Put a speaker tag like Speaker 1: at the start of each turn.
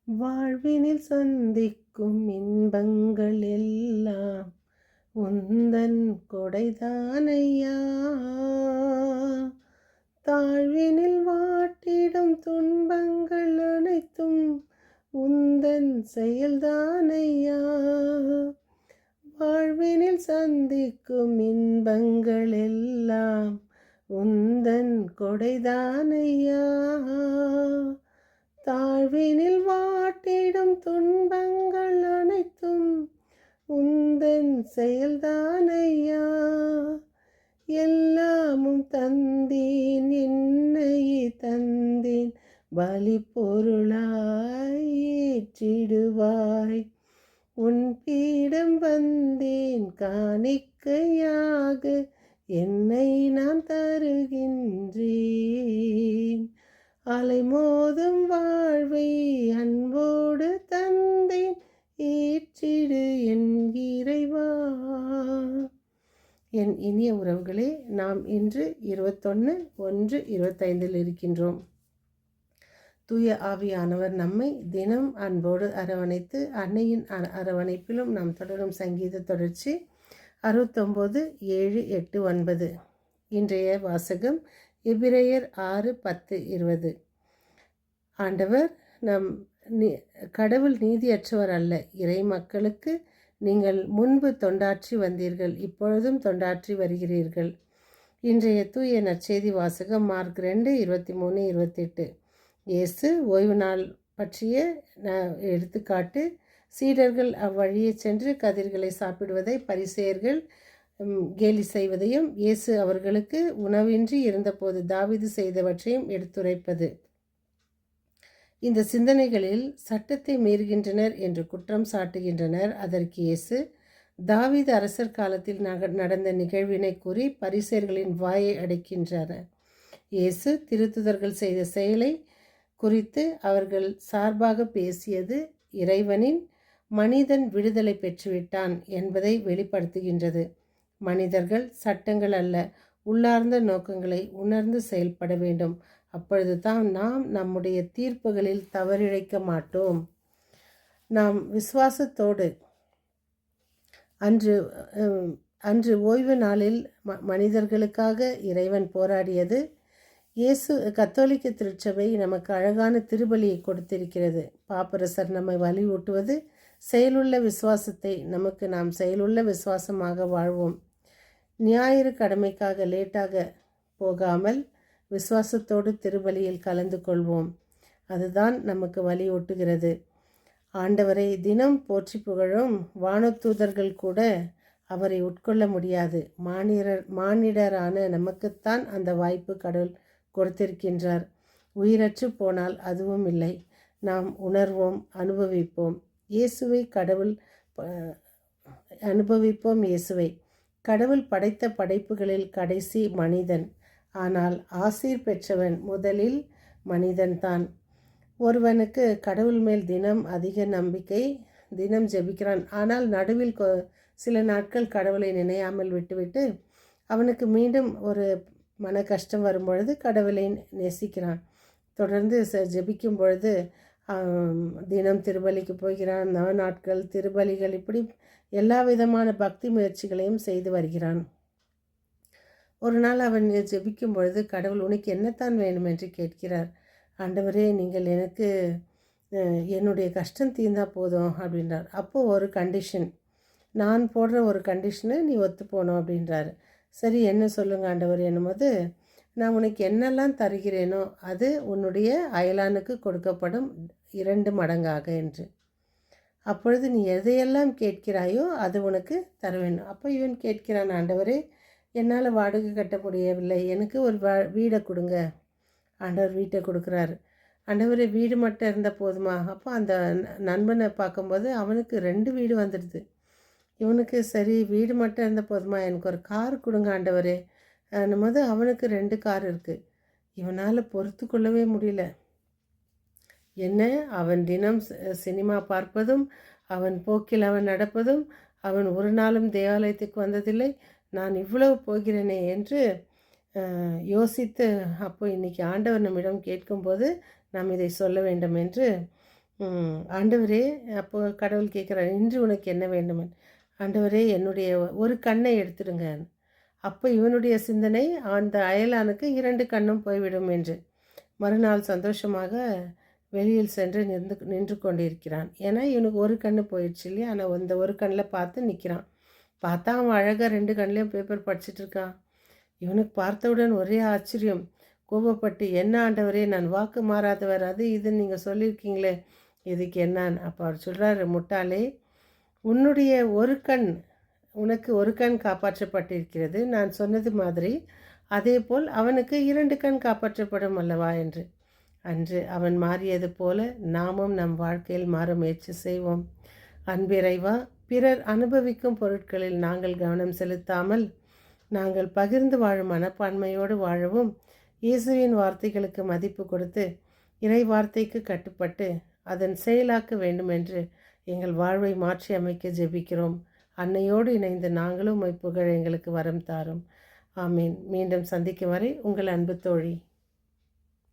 Speaker 1: வாழ்வினில் சந்திக்கும் இன்பங்கள் எல்லாம் உந்தன் கொடைதானையா. தாழ்வினில் வாட்டிடும் துன்பங்கள் அனைத்தும் உந்தன் செயல்தானையா. வாழ்வினில் சந்திக்கும் இன்பங்கள் எல்லாம் உந்தன் கொடைதானையா. தாழ்வினில் வாட்டிடும் துன்பங்கள் அனைத்தும் உந்தன் செயல்தானையா. எல்லாமும் தந்தேன், என்னையே தந்தேன், பலி பொருளாய் ஏற்றிடுவாய். உன் பீடம் வந்தேன், காணிக்கையாக என்னை நான் தருகின்றேன். அலைமோதும் வாழ்வை அன்போடு தந்தேன், ஏற்றிடு என் இறைவா. என் இனிய உறவுகளே, நாம் இன்று 21/1/25 இருக்கின்றோம். தூய ஆவியானவர் நம்மை தினம் அன்போடு அரவணைத்து அன்னையின் அரவணைப்பிலும் நாம் தொடரும் சங்கீத தொடர்ச்சி 69, 7, 8, 9. இன்றைய வாசகம் எபிரேயர் 6, 10, 20. ஆண்டவர் கடவுள் நீதியற்றவர் அல்ல. இறை மக்களுக்கு நீங்கள் முன்பு தொண்டாற்றி வந்தீர்கள், இப்பொழுதும் தொண்டாற்றி வருகிறீர்கள். இன்றைய தூய நற்செய்தி வாசகம் மார்க் 2, 23, 28. இயேசு ஓய்வு நாள் பற்றிய எடுத்துக்காட்டு. சீடர்கள் அவ்வழியே சென்று கதிர்களை சாப்பிடுவதை பரிசேயர்கள் கேலி செய்வதையும், இயேசு அவர்களுக்கு உணவின்றி இருந்தபோது தாவீது செய்தவற்றையும் எடுத்துரைப்பது. இந்த சிந்தனைகளில் சட்டத்தை மீறுகின்றனர் என்று குற்றம் சாட்டுகின்றனர். அதற்கு இயேசு தாவீது அரசர் காலத்தில் நடந்த நிகழ்வினை கூறி பரிசேயர்களின் வாயை அடைக்கின்றனர். இயேசு திருத்துதர்கள் செய்த செயலை குறித்து அவர்கள் சார்பாக பேசியது இறைவனின் மனிதன் விடுதலை பெற்றுவிட்டான் என்பதை வெளிப்படுத்துகின்றது. மனிதர்கள் சட்டங்கள் அல்ல, உள்ளார்ந்த நோக்கங்களை உணர்ந்து செயல்பட வேண்டும். அப்பொழுது தான் நாம் நம்முடைய தீர்ப்புகளில் தவறிழைக்க மாட்டோம். நாம் விசுவாசத்தோடு அன்று ஓய்வு நாளில் மனிதர்களுக்காக இறைவன் போராடியது. இயேசு கத்தோலிக்க திருச்சபை நமக்கு அழகான திருபலியை கொடுத்திருக்கிறது. பாப்பரசர் நம்மை வலியூட்டுவது செயலுள்ள விசுவாசத்தை நமக்கு நாம் செயலுள்ள விசுவாசமாக வாழ்வோம். ஞாயிறு கடமைக்காக லேட்டாக போகாமல் விசுவாசத்தோடு திருபலியில் கலந்து கொள்வோம். அதுதான் நமக்கு வலியூட்டுகிறது. ஆண்டவரை தினம் போற்றி புகழும் வானதூதர்கள் கூட அவரை உட்கொள்ள முடியாது. மானிடரான நமக்குத்தான் அந்த வாய்ப்பு கடவுள் கொடுத்திருக்கின்றார். உயிரற்று போனால் அதுவும் இல்லை. நாம் உணர்வோம், அனுபவிப்போம் இயேசுவை. அனுபவிப்போம் இயேசுவை. கடவுள் படைத்த படைப்புகளில் கடைசி மனிதன். ஆனால் ஆசீர் பெற்றவன் முதலில் மனிதன்தான். ஒருவனுக்கு கடவுள் மேல் தினம் அதிக நம்பிக்கை, தினம் ஜெபிக்கிறான். ஆனால் நடுவில் சில நாட்கள் கடவுளை நினையாமல் விட்டுவிட்டு அவனுக்கு மீண்டும் ஒரு மன கஷ்டம் வரும்பொழுது கடவுளை நேசிக்கிறான். தொடர்ந்து ஜெபிக்கும் பொழுது தினம் திருபலிக்கு போகிறான். நாட்கள் திருபலிகள், இப்படி எல்லா விதமான பக்தி முயற்சிகளையும் செய்து வருகிறான். ஒரு நாள் அவன் ஜெபிக்கும் பொழுது கடவுள் உனக்கு என்னத்தான் வேணும் என்று கேட்கிறார். ஆண்டவரே, நீங்கள் எனக்கு என்னுடைய கஷ்டம் தீர்ந்தா போதும் அப்படின்றார். அப்போது ஒரு கண்டிஷன், நான் போடுற ஒரு கண்டிஷனை நீ ஒத்து போகணும் அப்படின்றாரு. சரி, என்ன சொல்லுங்க ஆண்டவர் என்னும்போது, நான் உனக்கு என்னெல்லாம் தருகிறேனோ அது உன்னுடைய அயலானுக்கு கொடுக்கப்படும் 2 மடங்காக என்று. அப்பொழுது நீ எதையெல்லாம் கேட்கிறாயோ அது உனக்கு தர வேண்டும். அப்போ இவன் கேட்கிறான், ஆண்டவரே, என்னால் வாடகை கட்ட முடியவில்லை, எனக்கு ஒரு வீடை கொடுங்க. ஆண்டவர் வீட்டை கொடுக்குறாரு. ஆண்டவர் வீடு மட்டும் இருந்தால் போதுமா? அப்போ அந்த நண்பனை பார்க்கும்போது அவனுக்கு 2 வீடு வந்துடுது. இவனுக்கு சரி, வீடு மட்டும் இருந்தால் போதுமா, எனக்கு ஒரு கார் கொடுங்க ஆண்டவரே போது அவனுக்கு 2 கார் இருக்குது. இவனால் பொறுத்து கொள்ளவே முடியல. என்ன, அவன் தினம் சினிமா பார்ப்பதும், அவன் போக்கில் அவன் நடப்பதும், அவன் ஒரு நாளும் தேவாலயத்துக்கு வந்ததில்லை, நான் இவ்வளவு போகிறேனே என்று யோசித்து, அப்போ இன்றைக்கி ஆண்டவர் நம்மிடம் கேட்கும்போது நாம் இதை சொல்ல வேண்டும் என்று ஆண்டவரே, அப்போ கடவுள் கேட்குறாரு, இன்று உனக்கு என்ன வேண்டுமென்? ஆண்டவரே, என்னுடைய ஒரு கண்ணை எடுத்துடுங்க. அப்போ இவனுடைய சிந்தனை அந்த அயலானுக்கு 2 கண்ணும் போய்விடும் என்று. மறுநாள் சந்தோஷமாக வெளியில் சென்று நின்று கொண்டிருக்கிறான். ஏன்னா இவனுக்கு ஒரு கண்ணு போயிடுச்சு இல்லையா? ஆனால் அந்த ஒரு கண்ணில் பார்த்து நிற்கிறான். பார்த்தா அவன் அழகாக 2 கண்லேயும் பேப்பர் படிச்சுட்டு இருக்கான். இவனுக்கு பார்த்தவுடன் ஒரே ஆச்சரியம். கோபப்பட்டு, என்ன ஆண்டவரே, நான் வாக்கு மாறாதவர், அது இதுன்னு நீங்கள் சொல்லியிருக்கீங்களே, இதுக்கு என்னான்னு. அப்போ அவர் சொல்கிறாரு, முட்டாளே, உன்னுடைய ஒரு கண், உனக்கு ஒரு கண் காப்பாற்றப்பட்டிருக்கிறது, நான் சொன்னது மாதிரி அதேபோல் அவனுக்கு 2 கண் காப்பாற்றப்படும் அல்லவா என்று. அன்று அவன் மாறியது போல நாமும் நம் வாழ்க்கையில் மாற முயற்சி செய்வோம். அன்பிறைவா, பிறர் அனுபவிக்கும் பொருட்களில் நாங்கள் கவனம் செலுத்தாமல் நாங்கள் பகிர்ந்து வாழும் மனப்பான்மையோடு வாழவும், இயேசுவின் வார்த்தைகளுக்கு மதிப்பு கொடுத்து இறை வார்த்தைக்கு கட்டுப்பட்டு அதன் செயலாக்க வேண்டுமென்று எங்கள் வாழ்வை மாற்றி அமைக்க ஜெபிக்கிறோம். அன்னையோடு இணைந்து நாங்களும் புகழ எங்களுக்கு வரம் தாரும். ஆமீன். மீண்டும் சந்திக்கும் வரை உங்கள் அன்பு தோழி.